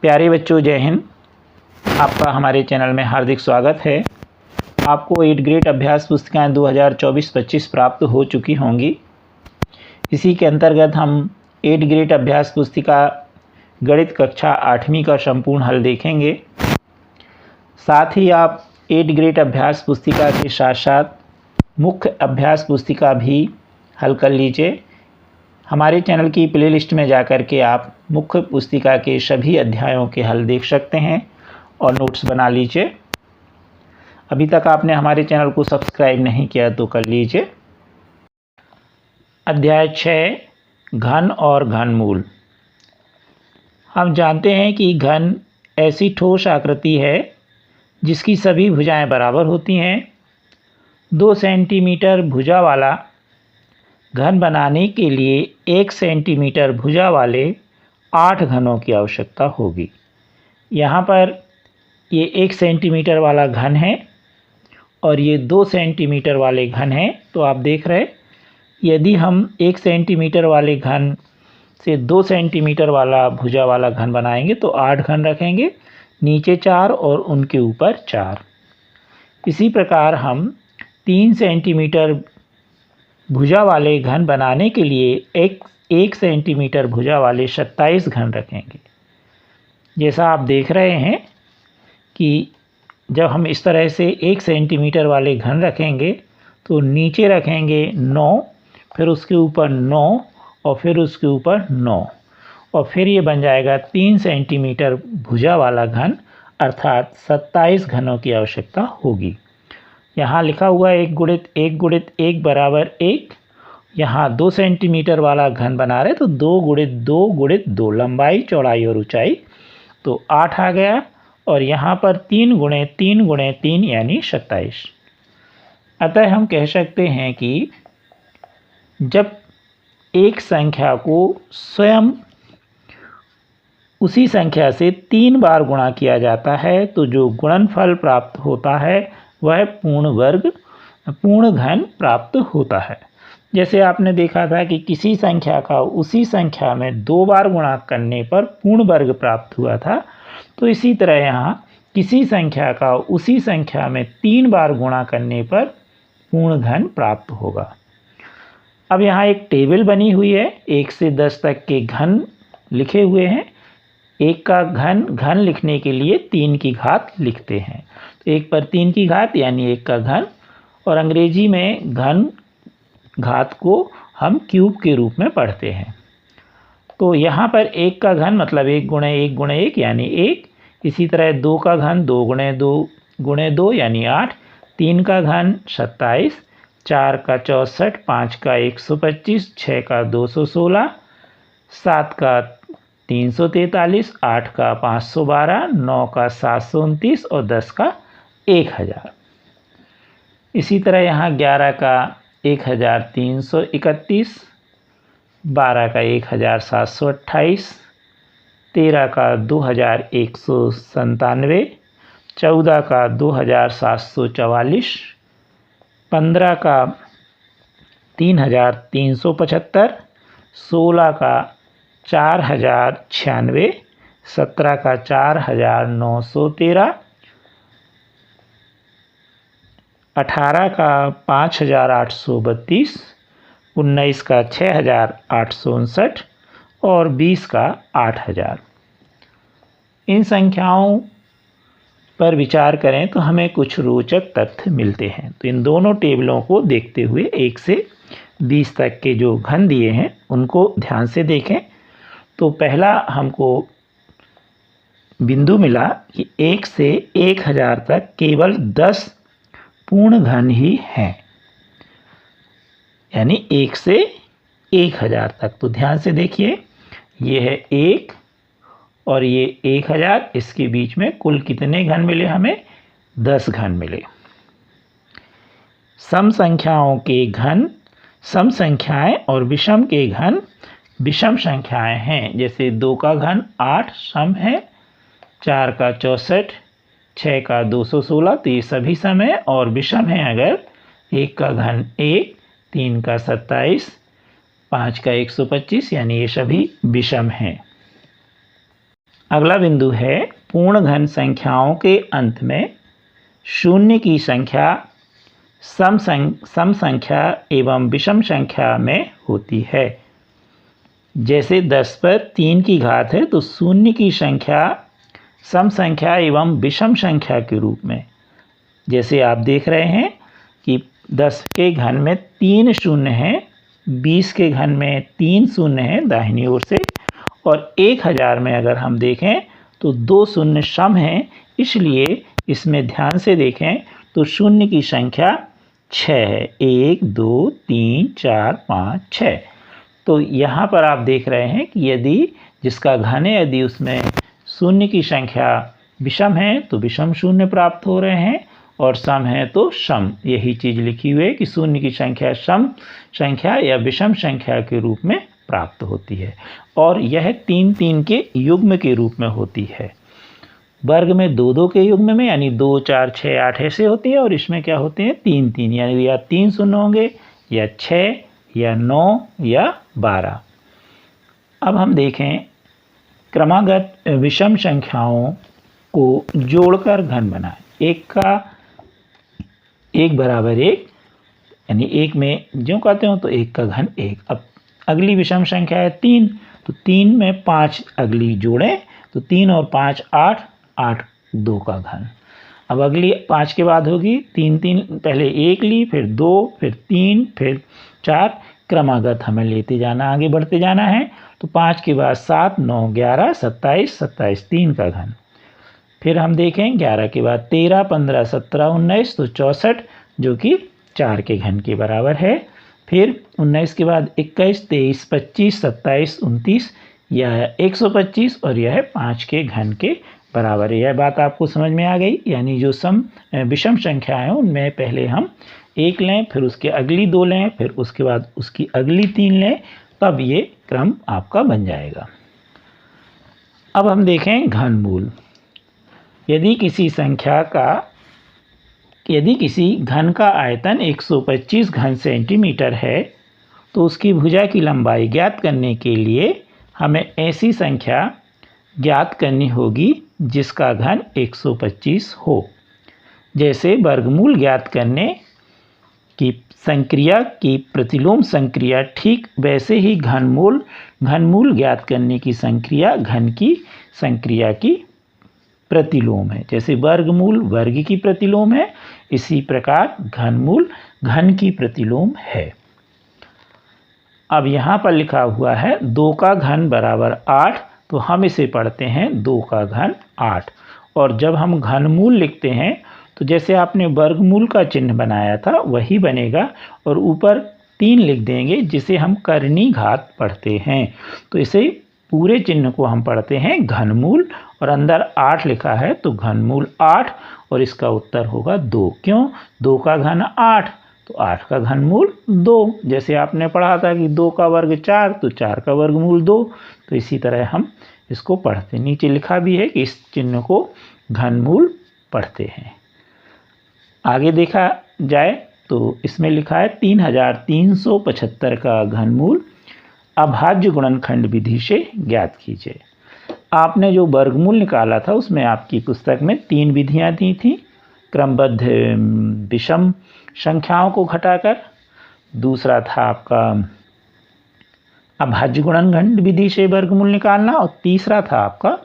प्यारे बच्चों, जय हिंद। आपका हमारे चैनल में हार्दिक स्वागत है। आपको 8 ग्रेड अभ्यास पुस्तिकाएँ 2024-25 प्राप्त हो चुकी होंगी। इसी के अंतर्गत हम 8 ग्रेड अभ्यास पुस्तिका गणित कक्षा 8वीं का संपूर्ण हल देखेंगे। साथ ही आप 8 ग्रेड अभ्यास पुस्तिका के साथ साथ मुख्य अभ्यास पुस्तिका भी हल कर लीजिए। हमारे चैनल की प्लेलिस्ट में जाकर के आप मुख्य पुस्तिका के सभी अध्यायों के हल देख सकते हैं और नोट्स बना लीजिए। अभी तक आपने हमारे चैनल को सब्सक्राइब नहीं किया तो कर लीजिए। अध्याय 6, घन और घनमूल। हम जानते हैं कि घन ऐसी ठोस आकृति है जिसकी सभी भुजाएं बराबर होती हैं। 2 सेंटीमीटर भुजा वाला घन बनाने के लिए 1 सेंटीमीटर भुजा वाले 8 घनों की आवश्यकता होगी। यहाँ पर ये 1 सेंटीमीटर वाला घन है और ये 2 सेंटीमीटर वाले घन हैं। तो आप देख रहे, यदि हम 1 सेंटीमीटर वाले घन से 2 सेंटीमीटर वाला भुजा वाला घन बनाएंगे तो 8 घन रखेंगे, नीचे 4 और उनके ऊपर 4। इसी प्रकार हम 3 सेंटीमीटर भुजा वाले घन बनाने के लिए 1 सेंटीमीटर भुजा वाले 27 घन रखेंगे। जैसा आप देख रहे हैं कि जब हम इस तरह से 1 सेंटीमीटर वाले घन रखेंगे तो नीचे रखेंगे 9, फिर उसके ऊपर 9 और फिर उसके ऊपर 9 और फिर ये बन जाएगा 3 सेंटीमीटर भुजा वाला घन, अर्थात 27 घनों की आवश्यकता होगी। यहाँ लिखा हुआ 1 गुणित 1 गुणित 1 बराबर 1। यहाँ 2 सेंटीमीटर वाला घन बना रहे तो 2 गुणित 2 गुणित 2, लंबाई चौड़ाई और ऊंचाई, तो 8 आ गया। और यहाँ पर 3 गुणे 3 गुणे 3 यानी 27। अतः हम कह सकते हैं कि जब एक संख्या को स्वयं उसी संख्या से 3 बार गुणा किया जाता है तो जो गुणनफल प्राप्त होता है वह पूर्ण घन प्राप्त होता है। जैसे आपने देखा था कि किसी संख्या का उसी संख्या में 2 बार गुणा करने पर पूर्ण वर्ग प्राप्त हुआ था, तो इसी तरह यहाँ किसी संख्या का उसी संख्या में 3 बार गुणा करने पर पूर्ण घन प्राप्त होगा। अब यहाँ एक टेबल बनी हुई है, 1 से 10 तक के घन लिखे हुए हैं। 1 का घन लिखने के लिए 3 की घात लिखते हैं, तो 1 पर 3 की घात यानी 1 का घन, और अंग्रेजी में घन घात को हम क्यूब के रूप में पढ़ते हैं। तो यहाँ पर 1 का घन मतलब 1 गुणे 1 गुणे 1 यानी 1। इसी तरह 2 का घन 2 गुणे 2 गुणे 2 यानी 8। 3 का घन 27, 4 का 64, 5 का 125, 6 का 216, 7 का 343, 8 का 512, 9 का 729 और 10 का 1000। इसी तरह यहाँ 11 का 1331, 12 का 1728, 13 का 2197, 14 का 2744, 15 का 3375, 16 का 4096, 17 का 4913, 18 का 5832, 19 का 6859 और 20 का 8000। इन संख्याओं पर विचार करें तो हमें कुछ रोचक तथ्य मिलते हैं। तो इन दोनों टेबलों को देखते हुए 1 से 20 तक के जो घन दिए हैं उनको ध्यान से देखें। तो पहला हमको बिंदु मिला कि 1 से 1000 तक केवल 10 पूर्ण घन ही हैं, यानी 1 से 1000 तक। तो ध्यान से देखिए, ये है 1 और ये 1000, इसके बीच में कुल कितने घन मिले हमें? 10 घन मिले। सम संख्याओं के घन सम संख्याएं और विषम के घन विषम संख्याएं हैं। जैसे 2 का घन 8 सम है, 4 का 64, 6 का 216, तो ये सभी सम है और विषम है। अगर 1 का घन 1, 3 का 27, 5 का 125, यानी ये सभी विषम हैं। अगला बिंदु है पूर्ण घन संख्याओं के अंत में शून्य की संख्या सम संख्या एवं विषम संख्या में होती है। जैसे 10 पर 3 की घात है तो शून्य की संख्या सम संख्या एवं विषम संख्या के रूप में, जैसे आप देख रहे हैं कि 10 के घन में 3 शून्य हैं, 20 के घन में 3 शून्य हैं दाहिनी ओर से, और 1000 में अगर हम देखें तो 2 शून्य सम हैं। इसलिए इसमें ध्यान से देखें तो शून्य की संख्या 6 है, 1 2 3 4 5 6। तो यहाँ पर आप देख रहे हैं कि यदि जिसका घन है यदि उसमें शून्य की संख्या विषम है तो विषम शून्य प्राप्त हो रहे हैं, और सम है तो सम। यही चीज़ लिखी हुई है कि शून्य की संख्या सम संख्या या विषम संख्या के रूप में प्राप्त होती है, और यह 3 3 के युग्म के रूप में होती है। वर्ग में 2 2 के युग्म में यानी 2 4 6 8 ऐसे होती है, और इसमें क्या होते हैं 3 3, यानी या 3 शून्य होंगे या 6 या 9 या 12। अब हम देखें क्रमागत विषम संख्याओं को जोड़कर घन बनाएं। 1 का 1 बराबर 1, यानी 1 में जो कहते हो तो 1 का घन 1। अब अगली विषम संख्या है 3, तो 3 में 5 अगली जोड़ें तो 3 और 5 8, 8 2 का घन। अब अगली 5 के बाद होगी 3 3, पहले 1 ली फिर 2 फिर 3 फिर 4, क्रमागत हमें लेते जाना, आगे बढ़ते जाना है। तो 5 के बाद 7 9 11 27 27 3 का घन। फिर हम देखें 11 के बाद 13 15 17 19 तो 64, जो कि 4 के घन के बराबर है। फिर 19 के बाद 21 23 25 27 29, यह 125 और यह 5 के घन के बराबर है। यह बात आपको समझ में आ गई। यानी जो विषम संख्या है उनमें पहले हम 1 लें, फिर उसके अगली 2 लें, फिर उसके बाद उसकी अगली 3 लें, तब ये क्रम आपका बन जाएगा। अब हम देखें घनमूल। यदि किसी घन का आयतन 125 घन सेंटीमीटर है तो उसकी भुजा की लंबाई ज्ञात करने के लिए हमें ऐसी संख्या ज्ञात करनी होगी जिसका घन 125 हो। जैसे वर्गमूल ज्ञात करने की संक्रिया की प्रतिलोम संक्रिया, ठीक वैसे ही घनमूल ज्ञात करने की संक्रिया घन की संक्रिया की प्रतिलोम है। जैसे वर्गमूल वर्ग की प्रतिलोम है, इसी प्रकार घनमूल घन की प्रतिलोम है। अब यहाँ पर लिखा हुआ है 2 का घन बराबर 8, तो हम इसे पढ़ते हैं 2 का घन 8। और जब हम घनमूल लिखते हैं तो जैसे आपने वर्गमूल का चिन्ह बनाया था वही बनेगा, और ऊपर 3 लिख देंगे जिसे हम करनी घात पढ़ते हैं। तो इसे पूरे चिन्ह को हम पढ़ते हैं घनमूल, और अंदर 8 लिखा है तो घनमूल 8, और इसका उत्तर होगा 2। क्यों? 2 का घन 8 तो 8 का घनमूल 2। जैसे आपने पढ़ा था कि 2 का वर्ग 4 तो 4 का वर्गमूल 2। तो इसी तरह हम इसको पढ़ते, नीचे लिखा भी है कि इस चिन्ह को घनमूल पढ़ते हैं। आगे देखा जाए तो इसमें लिखा है 3375 का घनमूल अभाज्य गुणनखंड विधि से ज्ञात कीजिए। आपने जो वर्गमूल निकाला था उसमें आपकी पुस्तक में 3 विधियां दी थी। क्रमबद्ध विषम संख्याओं को घटाकर, दूसरा था आपका अभाज्य गुणनखंड विधि से वर्गमूल निकालना, और तीसरा था आपका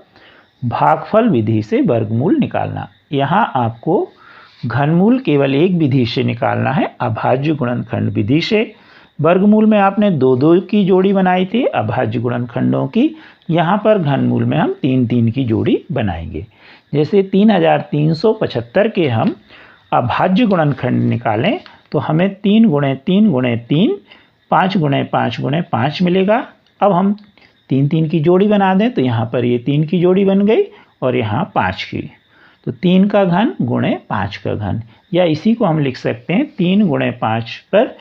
भागफल विधि से वर्गमूल निकालना। यहाँ आपको घनमूल केवल एक विधि से निकालना है, अभाज्य गुणनखंड विधि से। वर्गमूल में आपने 2 2 की जोड़ी बनाई थी अभाज्य गुणनखंडों की, यहाँ पर घनमूल में हम 3 3 की जोड़ी बनाएंगे। जैसे 3375 के हम अभाज्य गुणनखंड निकालें तो हमें 3 गुणे 3 गुणे 3 5 गुणे 5 गुणे 5 मिलेगा। अब हम 3 3 की जोड़ी बना दें तो यहाँ पर ये 3 की जोड़ी बन गई और यहाँ 5 की, तो 3 का घन गुणे 5 का घन, या इसी को हम लिख सकते हैं 3 गुणे 5 पर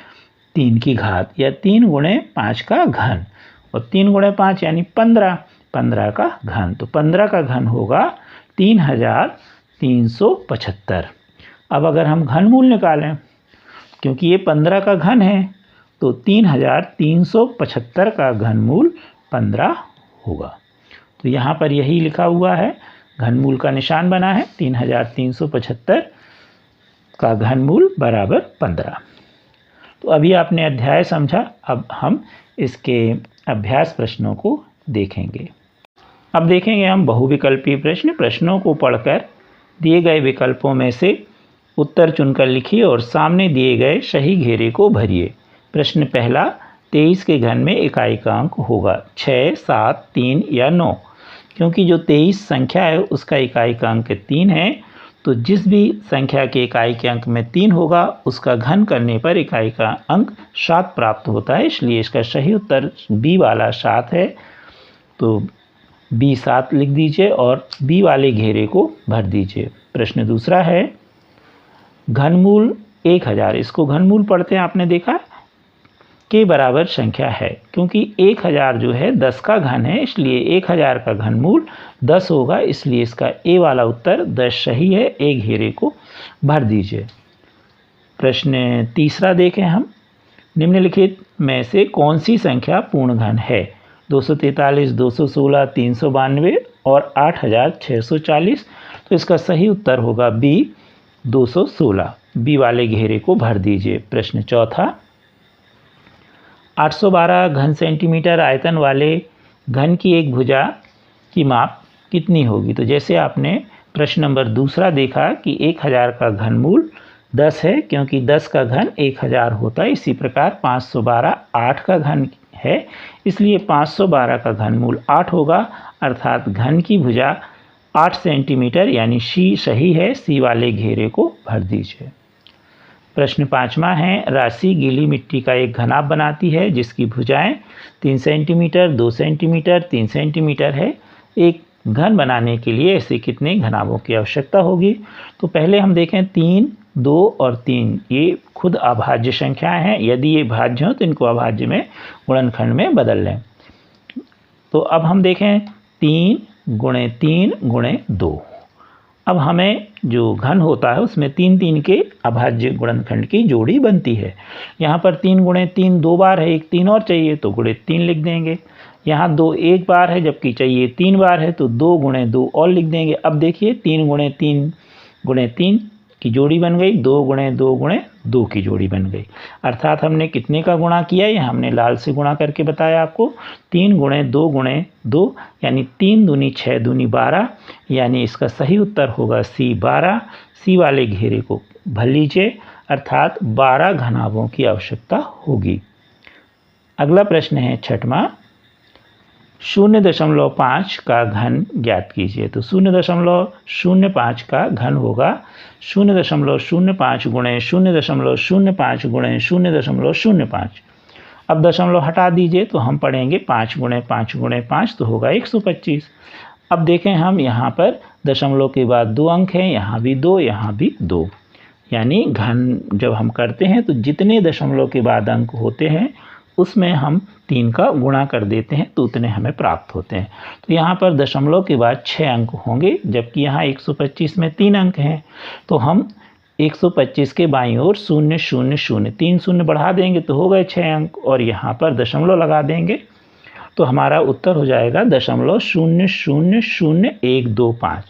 3 की घात, या 3 गुणे 5 का घन, और 3 गुणे 5 यानी 15, 15 का घन। तो 15 का घन होगा 3375। अब अगर हम घनमूल निकालें, क्योंकि ये 15 का घन है, तो 3375 का घनमूल 15 होगा। तो यहाँ पर यही लिखा हुआ है, घनमूल का निशान बना है, 3375 का घनमूल बराबर 15। तो अभी आपने अध्याय समझा, अब हम इसके अभ्यास प्रश्नों को देखेंगे। अब देखेंगे हम बहुविकल्पीय प्रश्न। प्रश्नों को पढ़कर दिए गए विकल्पों में से उत्तर चुनकर लिखिए और सामने दिए गए सही घेरे को भरिए। प्रश्न पहला, 23 के घन में इकाई का अंक होगा 6, 7, 3 या 9। क्योंकि जो 23 संख्या है उसका इकाई का अंक 3 है, तो जिस भी संख्या के इकाई के अंक में 3 होगा उसका घन करने पर इकाई का अंक 7 प्राप्त होता है। इसलिए इसका सही उत्तर बी वाला 7 है। तो बी 7 लिख दीजिए और बी वाले घेरे को भर दीजिए। प्रश्न दूसरा है, घनमूल 1000, इसको घनमूल पढ़ते हैं, आपने देखा के बराबर संख्या है। क्योंकि 1000 जो है 10 का घन है, इसलिए 1000 का घनमूल 10 होगा, इसलिए इसका ए वाला उत्तर 10 सही है। ए घेरे को भर दीजिए। प्रश्न तीसरा देखें हम, निम्नलिखित में से कौन सी संख्या पूर्ण घन है? 243, 216, 392 और 8640। तो इसका सही उत्तर होगा बी 216। बी वाले घेरे को भर दीजिए। प्रश्न चौथा, 812 घन सेंटीमीटर आयतन वाले घन की एक भुजा की माप कितनी होगी? तो जैसे आपने प्रश्न नंबर दूसरा देखा कि 1000 का घनमूल 10 है, क्योंकि 10 का घन 1000 होता है। इसी प्रकार 512 8 का घन है, इसलिए 512 का घनमूल 8 होगा, अर्थात घन की भुजा 8 सेंटीमीटर यानी सी सही है। सी वाले घेरे को भर दीजिए। प्रश्न पाँचवा है, राशि गीली मिट्टी का एक घनाभ बनाती है जिसकी भुजाएं 3 सेंटीमीटर, 2 सेंटीमीटर, 3 सेंटीमीटर है। एक घन बनाने के लिए ऐसे कितने घनाभों की आवश्यकता होगी? तो पहले हम देखें 3, 2 और 3, ये खुद अभाज्य संख्याएं हैं। यदि ये भाज्य हो तो इनको अभाज्य में गुणनखंड में बदल लें। तो अब हम देखें 3 गुणे 3 गुणे 2। अब हमें जो घन होता है उसमें 3 3 के अभाज्य गुणनखंड की जोड़ी बनती है। यहाँ पर 3 गुणे 3 2 बार है, एक 3 और चाहिए तो गुणे 3 लिख देंगे। यहाँ 2 एक बार है जबकि चाहिए 3 बार है, तो 2 गुणे 2 और लिख देंगे। अब देखिए 3 गुणे 3 गुणे 3 की जोड़ी बन गई, 2 गुणे 2 गुणे 2 की जोड़ी बन गई। अर्थात हमने कितने का गुणा किया, ये हमने लाल से गुणा करके बताया आपको। 3 गुणे 2 यानी 3 दूनी 6 दूनी 12, यानी इसका सही उत्तर होगा सी 12। सी वाले घेरे को भर लीजिए, अर्थात 12 घनाभों की आवश्यकता होगी। अगला प्रश्न है छठवां, 0.5 का घन ज्ञात कीजिए। तो 0.05 का घन होगा 0.05 गुणे 0.05 गुणे 0.05। अब दशमलव हटा दीजिए तो हम पढ़ेंगे 5 गुणे 5 गुणे 5, तो होगा 125। अब देखें हम यहाँ पर दशमलव के बाद 2 अंक हैं, यहाँ भी 2, यहाँ भी 2, यानी घन जब हम करते हैं तो जितने दशमलव के बाद अंक होते हैं उसमें हम 3 का गुणा कर देते हैं तो उतने हमें प्राप्त होते हैं। तो यहाँ पर दशमलव के बाद 6 अंक होंगे, जबकि यहाँ 125 में 3 अंक हैं। तो हम 125 के बाईं ओर 0 0 0 3 शून्य बढ़ा देंगे तो हो गए 6 अंक, और यहाँ पर दशमलव लगा देंगे तो हमारा उत्तर हो जाएगा 0.0000125।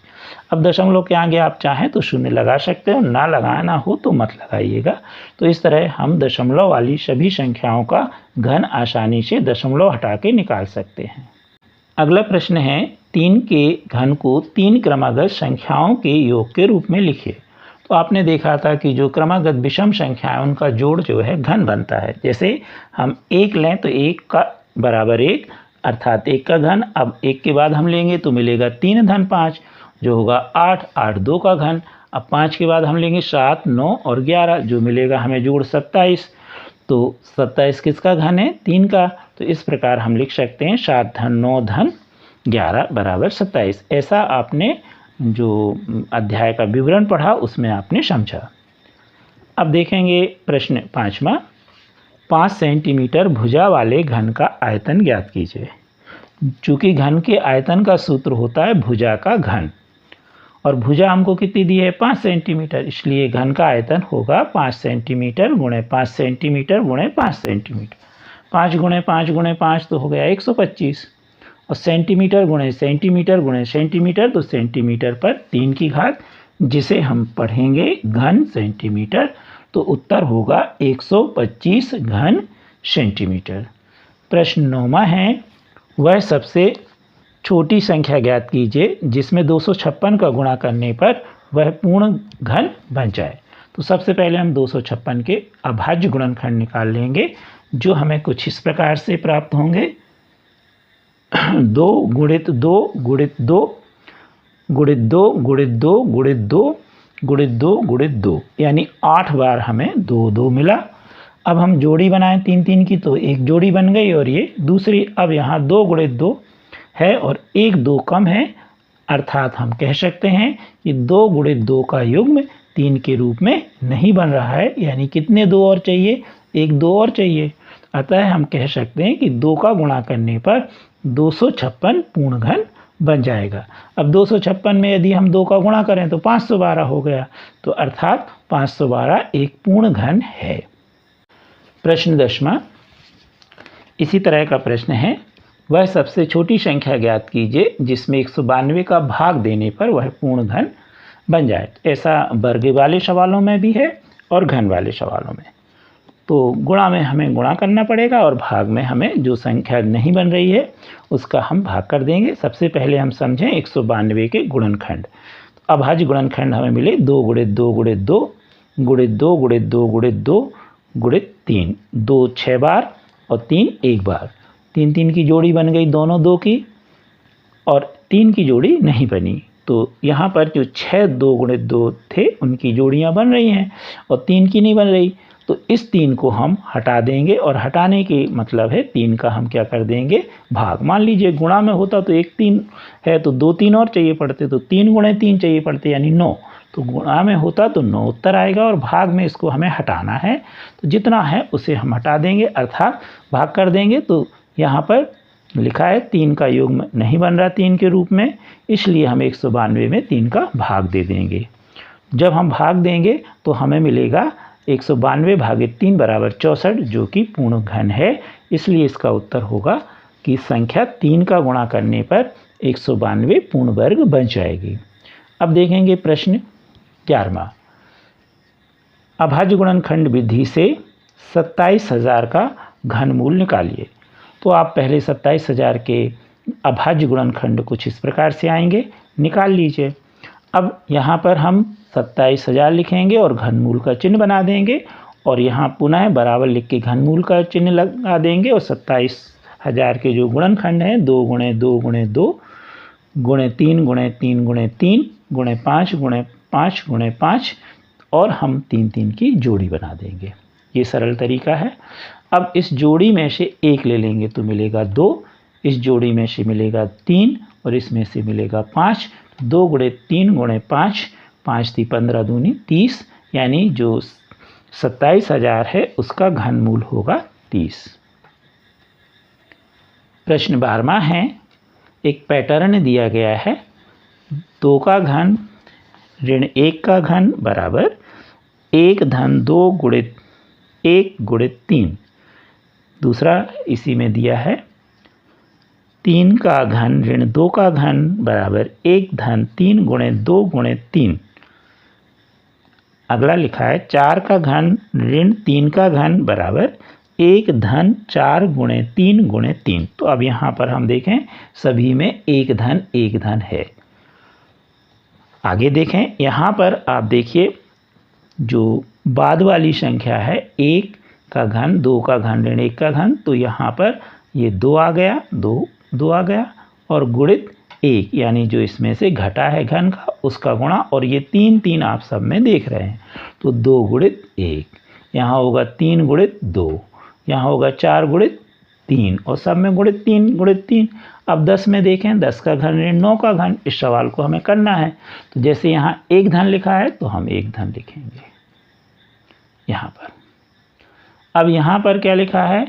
अब दशमलव के आगे आप चाहें तो शून्य लगा सकते हो, ना लगाना हो तो मत लगाइएगा। तो इस तरह हम दशमलव वाली सभी संख्याओं का घन आसानी से दशमलव हटा के निकाल सकते हैं। अगला प्रश्न है, 3 के घन को 3 क्रमागत संख्याओं के योग के रूप में लिखिए। तो आपने देखा था कि जो क्रमागत विषम संख्या है उनका जोड़ जो है घन बनता है। जैसे हम 1 लें तो 1 का बराबर 1, अर्थात 1 का घन। अब 1 के बाद हम लेंगे तो मिलेगा 3 धन 5 जो होगा 8, 8 2 का घन। अब 5 के बाद हम लेंगे 7, 9 और 11 जो मिलेगा हमें जोड़ 27। तो 27 किसका घन है? 3 का। तो इस प्रकार हम लिख सकते हैं 7 धन 9 धन 11 बराबर 27। ऐसा आपने जो अध्याय का विवरण पढ़ा उसमें आपने समझा। अब देखेंगे प्रश्न 5वां, 5 सेंटीमीटर भुजा वाले घन का आयतन ज्ञात कीजिए। चूँकि घन के आयतन का सूत्र होता है भुजा का घन, और भुजा हमको कितनी दी है? 5 सेंटीमीटर, इसलिए घन का आयतन होगा 5 सेंटीमीटर गुणे 5 सेंटीमीटर गुणे 5 सेंटीमीटर। 5 गुणे 5 गुणे 5 तो हो गया 125। और सेंटीमीटर गुणे सेंटीमीटर गुणे सेंटीमीटर, तो सेंटीमीटर पर 3 की घात, जिसे हम पढ़ेंगे घन सेंटीमीटर, तो उत्तर होगा 125 घन सेंटीमीटर। प्रश्न 9वां है, वह सबसे छोटी संख्या ज्ञात कीजिए जिसमें 256 का गुणा करने पर वह पूर्ण घन बन जाए। तो सबसे पहले हम 256 के अभाज्य गुणनखंड निकाल लेंगे, जो हमें कुछ इस प्रकार से प्राप्त होंगे। 2 गुणित 2 गुणित 2 गुणित 2 गुणित 2 गुणित 2 गुणित 2 गुणित 2, यानी 8 बार हमें 2 2 मिला। अब हम जोड़ी बनाएं 3 3 की, तो एक जोड़ी बन गई और ये दूसरी। अब यहाँ 2 गुणित 2 है और 1 2 कम है, अर्थात हम कह सकते हैं कि 2 गुणित 2 का युग्म 3 के रूप में नहीं बन रहा है, यानी कितने 2 और चाहिए, 1 2 और चाहिए। अतः हम कह सकते हैं कि 2 का गुणा करने पर 256 पूर्ण घन बन जाएगा। अब 256 में यदि हम 2 का गुणा करें तो 512 हो गया, तो अर्थात 512 एक पूर्ण घन है। प्रश्न 10वां इसी तरह का प्रश्न है, वह सबसे छोटी संख्या ज्ञात कीजिए जिसमें 192 का भाग देने पर वह पूर्ण घन बन जाए। ऐसा वर्ग वाले सवालों में भी है और घन वाले सवालों में। तो गुणा में हमें गुणा करना पड़ेगा और भाग में हमें जो संख्या नहीं बन रही है उसका हम भाग कर देंगे। सबसे पहले हम समझें 192 के गुणनखंड। अभाज्य गुणनखंड हमें मिले 2 गुणित 2 गुणित 2 गुणित 2 गुणित 2 गुणित 2 गुणित 3, 2 6 बार और 3 1 बार। 3 3 की जोड़ी बन गई दोनों 2 की, और 3 की जोड़ी नहीं बनी। तो यहाँ पर जो 6 2 गुणित 2 थे उनकी जोड़ियाँ बन रही हैं और 3 की नहीं बन रही। तो इस 3 को हम हटा देंगे, और हटाने की मतलब है 3 का हम क्या कर देंगे, भाग। मान लीजिए गुणा में होता तो 1 3 है तो 2 3 और चाहिए पड़ते, तो 3 गुणे 3 चाहिए पड़ते, यानी 9। तो गुणा में होता तो 9 उत्तर आएगा, और भाग में इसको हमें हटाना है, तो जितना है उसे हम हटा देंगे, अर्थात भाग कर देंगे। तो यहाँ पर लिखा है 3 का युग्म नहीं बन रहा 3 के रूप में, इसलिए हम 192 में 3 का भाग दे देंगे। जब हम भाग देंगे तो हमें मिलेगा 192 भागित 3 बराबर 64, जो कि पूर्ण घन है। इसलिए इसका उत्तर होगा कि संख्या 3 का गुणा करने पर 192 पूर्ण वर्ग बन जाएगी। अब देखेंगे प्रश्न 11वां, अभाज्य गुणनखंड विधि से 27,000 का घनमूल निकालिए। तो आप पहले 27,000 के अभाज्य गुणनखंड कुछ इस प्रकार से आएंगे, निकाल लीजिए। अब यहाँ पर हम 27,000 लिखेंगे और घनमूल का चिन्ह बना देंगे, और यहाँ पुनः बराबर लिख के घनमूल का चिन्ह लगा देंगे। और 27,000 के जो गुणनखंड हैं 2 गुणे 2 गुणे 2 गुणे 3 गुणे 3 गुणे 3 गुणे 5 गुणे 5 गुणे 5, और हम 3 3 की जोड़ी बना देंगे। ये सरल तरीका है। अब इस जोड़ी में से 1 ले लेंगे तो मिलेगा 2, इस जोड़ी में से मिलेगा 3 और इसमें से मिलेगा 5। 2 गुणे 3 गुणे 5, 5 × 15 दूनी 30, यानी जो 27,000 है उसका घनमूल होगा 30। प्रश्न 12वां है, एक पैटर्न दिया गया है, 2 का घन ऋण 1 का घन बराबर 1 धन 2 गुणित 1 गुणित 3। दूसरा इसी में दिया है 3 का घन ऋण 2 का घन बराबर 1 धन 3 गुणे 2 गुणे 3। अगला लिखा है 4 का घन ऋण 3 का घन बराबर 1 धन 4 गुणे 3 गुणे 3। तो अब यहाँ पर हम देखें सभी में 1 धन है। आगे देखें, यहाँ पर आप देखिए जो बाद वाली संख्या है 1 का घन 2 का घन ऋण 1 का घन, तो यहाँ पर ये 2 आ गया, 2 आ गया, और गुणित 1, यानी जो इसमें से घटा है घन का उसका गुणा, और ये 3 3 आप सब में देख रहे हैं, तो 2 गुणित 1, यहाँ होगा 3 गुणित 2, यहाँ होगा 4 गुणित 3, और सब में गुणित 3 गुणित 3। अब 10 में देखें 10 का घन ऋण 9 का घन, इस सवाल को हमें करना है। तो जैसे यहाँ 1 धन लिखा है तो हम 1 धन लिखेंगे यहाँ पर। अब यहाँ पर क्या लिखा है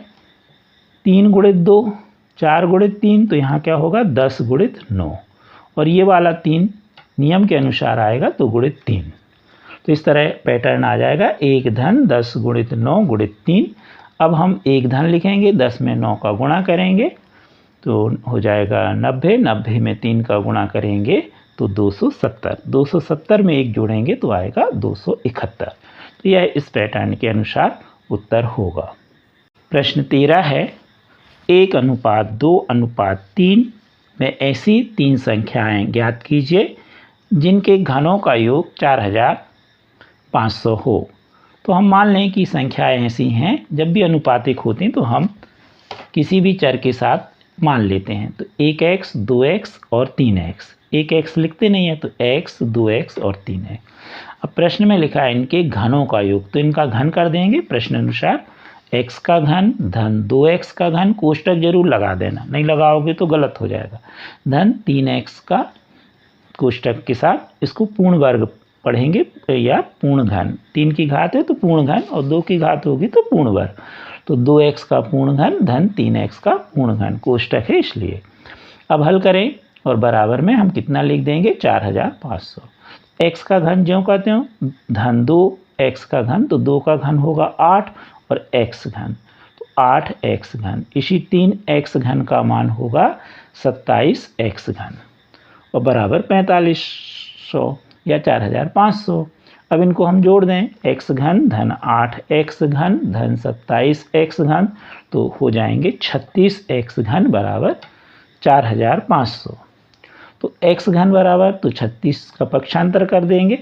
3 गुणित 2, 4 गुणित 3, तो यहाँ क्या होगा 10 गुणित 9, और ये वाला 3 नियम के अनुसार आएगा तो गुणित 3। तो इस तरह पैटर्न आ जाएगा 1 धन 10 गुणित 9 गुणित 3। अब हम 1 धन लिखेंगे, 10 में 9 का गुणा करेंगे तो हो जाएगा 90, 90 में 3 का गुणा करेंगे तो 270, 270 में 1 जोड़ेंगे तो आएगा 271। तो यह इस पैटर्न के अनुसार उत्तर होगा। प्रश्न 13 है 1:2:3 में ऐसी 3 संख्याएं ज्ञात कीजिए जिनके घनों का योग 4500 हो। तो हम मान लें कि संख्याएं ऐसी हैं, जब भी अनुपातिक होती हैं तो हम किसी भी चर के साथ मान लेते हैं। तो 1x, 2x और 3x, 1x लिखते नहीं है तो x, 2x और 3x। अब प्रश्न में लिखा है इनके घनों का योग, तो इनका घन कर देंगे प्रश्न अनुसार। x का घन धन 2x का घन, कोष्टक जरूर लगा देना, नहीं लगाओगे तो गलत हो जाएगा, धन 3x का कोष्टक के साथ इसको पूर्ण वर्ग पढ़ेंगे या पूर्ण घन। 3 की घात है तो पूर्ण घन और 2 की घात होगी तो पूर्ण वर्ग। तो 2x का पूर्ण घन धन 3x का पूर्ण घन, कोष्टक है इसलिए। अब हल करें और बराबर में हम कितना लिख देंगे 4500। x का घन ज्यों का त्यों धन 2 x का घन, तो 2 का घन होगा 8 और x घन तो 8x घन, इसी 3x घन का मान होगा 27x घन और बराबर 4500 या 4500। अब इनको हम जोड़ दें, x घन धन 8x घन धन 27x घन, तो हो जाएंगे 36x घन बराबर 4500। तो x घन बराबर, तो 36 का पक्षांतर कर देंगे,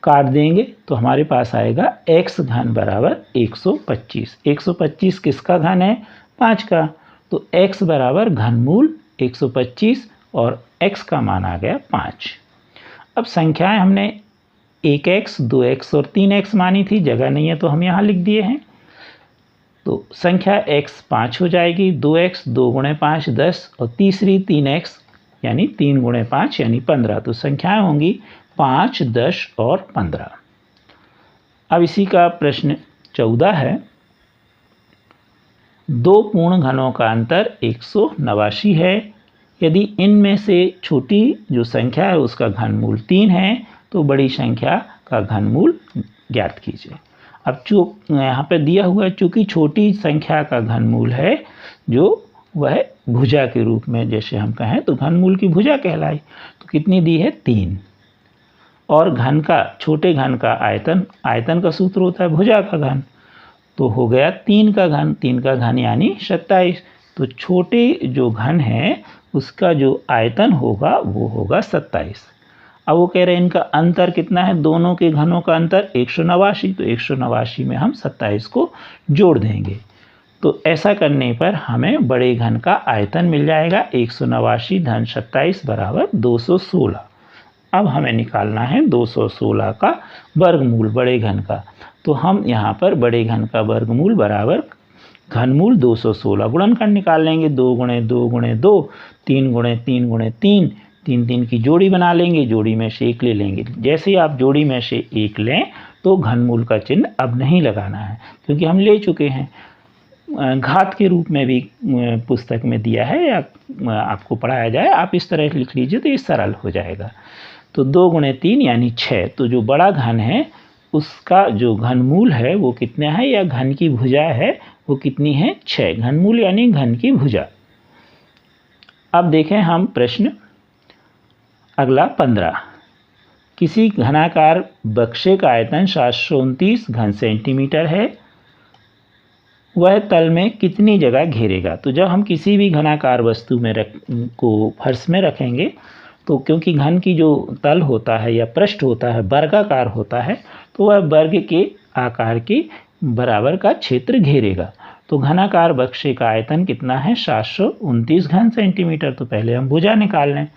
काट देंगे तो हमारे पास आएगा x घन बराबर 125। 125 किसका घन है? 5 का। तो x बराबर घनमूल 125 और x का मान आ गया 5। अब संख्याएं हमने 1x, 2x और 3x मानी थी, जगह नहीं है तो हम यहाँ लिख दिए हैं। तो संख्या x 5 हो जाएगी, 2x 2 गुणे 5 10 और तीसरी 3x यानी 3 गुणे 5 यानी 15। तो संख्याएं होंगी 5, 10 और 15। अब इसी का प्रश्न 14 है, 2 पूर्ण घनों का अंतर 189 है। यदि इनमें से छोटी जो संख्या है उसका घनमूल 3 है तो बड़ी संख्या का घनमूल ज्ञात कीजिए। अब यहाँ पे दिया हुआ है, चूँकि छोटी संख्या का घनमूल है जो वह भुजा के रूप में, जैसे हम कहें तो घनमूल की भुजा कहलाई, तो कितनी दी है 3। और घन का, छोटे घन का आयतन, आयतन का सूत्र होता है भुजा का घन, तो हो गया 3 का घन, 3 का घन यानी 27। तो छोटे जो घन है उसका जो आयतन होगा वो होगा 27। अब वो कह रहे हैं इनका अंतर कितना है, दोनों के घनों का अंतर 189। तो 189 में हम 27 को जोड़ देंगे, तो ऐसा करने पर हमें बड़े घन का आयतन मिल जाएगा 189 धन 27 बराबर 216। अब हमें निकालना है 216 का वर्गमूल बड़े घन का। तो हम यहाँ पर बड़े घन का वर्गमूल बराबर घनमूल 216 गुणनखंड निकाल लेंगे, 2 गुणे 2 गुणे 2, 3 गुणे 3 गुणे 3, 3 3 की जोड़ी बना लेंगे, जोड़ी में से 1 ले लेंगे। जैसे ही आप जोड़ी में से 1 लें तो घनमूल का चिन्ह अब नहीं लगाना है, क्योंकि हम ले चुके हैं। घात के रूप में भी पुस्तक में दिया है या आपको पढ़ाया जाए, आप इस तरह लिख लीजिए तो ये सरल हो जाएगा। तो 2 गुणे 3 यानी 6। तो जो बड़ा घन है उसका जो घनमूल है वो कितना है, या घन की भुजा है वो कितनी है 6। घनमूल यानी घन की भुजा। अब देखें हम प्रश्न अगला 15। किसी घनाकार बक्से का आयतन 729 घन सेंटीमीटर है, वह तल में कितनी जगह घेरेगा। तो जब हम किसी भी घनाकार वस्तु में को फर्श में रखेंगे तो क्योंकि घन की जो तल होता है या पृष्ठ होता है वर्गाकार होता है, तो वह वर्ग के आकार के बराबर का क्षेत्र घेरेगा। तो घनाकार बक्से का आयतन कितना है 729 घन सेंटीमीटर। तो पहले हम भुजा निकाल लें,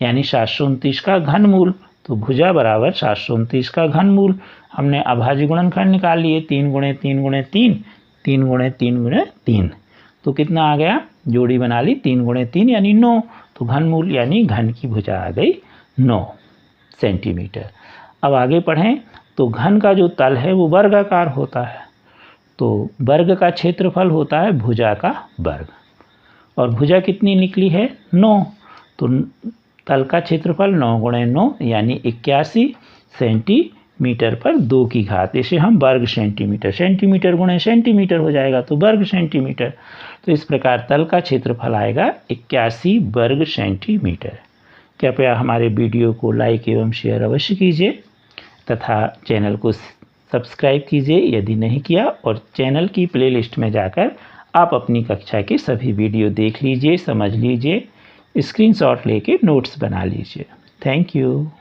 यानी 729 का घनमूल, तो भुजा बराबर 729 का घनमूल। हमने अभाज्य गुणनखंड निकाल लिए, 3 गुणे 3 गुणे 3, 3 गुणे 3 गुणे 3, तो कितना आ गया, जोड़ी बना ली, 3 गुणे 3 यानी 9। तो घनमूल यानी घन की भुजा आ गई 9 सेंटीमीटर। अब आगे पढ़ें, तो घन का जो तल है वो वर्गाकार होता है, तो वर्ग का क्षेत्रफल होता है भुजा का वर्ग, और भुजा कितनी निकली है 9। तो तल का क्षेत्रफल 9 गुणे 9 यानी 81 सेंटीमीटर मीटर पर 2 की घात, इसे हम वर्ग सेंटीमीटर, सेंटीमीटर गुणे सेंटीमीटर हो जाएगा तो वर्ग सेंटीमीटर। तो इस प्रकार तल का क्षेत्रफल आएगा 81 वर्ग सेंटीमीटर। कृपया हमारे वीडियो को लाइक एवं शेयर अवश्य कीजिए तथा चैनल को सब्सक्राइब कीजिए यदि नहीं किया, और चैनल की प्लेलिस्ट में जाकर आप अपनी कक्षा के सभी वीडियो देख लीजिए, समझ लीजिए, स्क्रीनशॉट लेके नोट्स बना लीजिए। Thank you.